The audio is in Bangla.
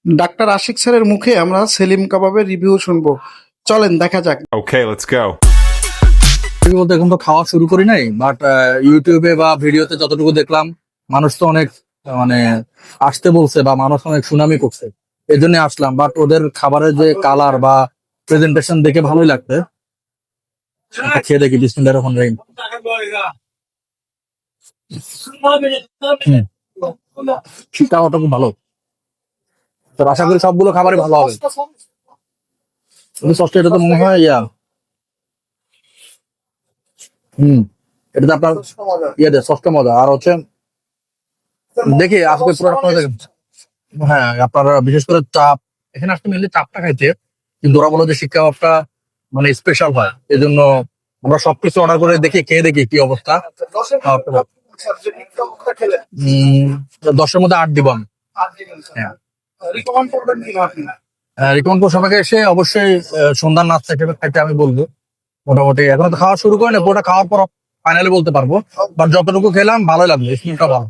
ডাক্তার আশিক স্যারের মুখে আমরা সেলিম কাবাবের রিভিউ শুনবো। চলেন দেখা যাক। Okay, let's go. বলতে এখন তো খাওয়া শুরু করি নাই, বাট ইউটিউবে বা ভিডিওতে যতটুকু দেখলাম মানুষ তো অনেক মানে আসতে বলছে বা মানুষ অনেক সুনামি করছে, এই জন্য আসলাম। বাট ওদের খাবারের যে কালার বা প্রেজেন্টেশন দেখে ভালোই লাগছে। একটা খেয়ে দেখি, বিসমিল্লাহির রহমানির রহিম। খাওয়াটা খুব ভালো, তো আশা করি সবগুলো খাবারই ভালো হবে। সসটা এটা তো মনে হয় এটা তো আপনার সসটা মজা। আর হচ্ছে দেখি আজকে পুরো হ্যাঁ, আপনার বিশেষ করে চাপ, এখানে আসতে মেনলি চাপটা খাইতে, কিন্তু ওরা বলে যে শিক কাবাবটা মানে স্পেশাল হয়, এই জন্য আমরা সবকিছু অর্ডার করে দেখি, খেয়ে দেখি কি অবস্থা। 10-এর মধ্যে 8 দিব আমি। হ্যাঁ, রিকমেন্ড করবো সবাইকে এসে অবশ্যই সন্ধ্যার নাস্তা হিসেবে খাইতে আমি বলবো। মোটামুটি এখন তো খাওয়া শুরু করে না, পুরোটা খাওয়ার পর ফাইনালি বলতে পারবো, বাট যতটুকু খেলাম ভালোই লাগলো, স্মেলটা ভালো।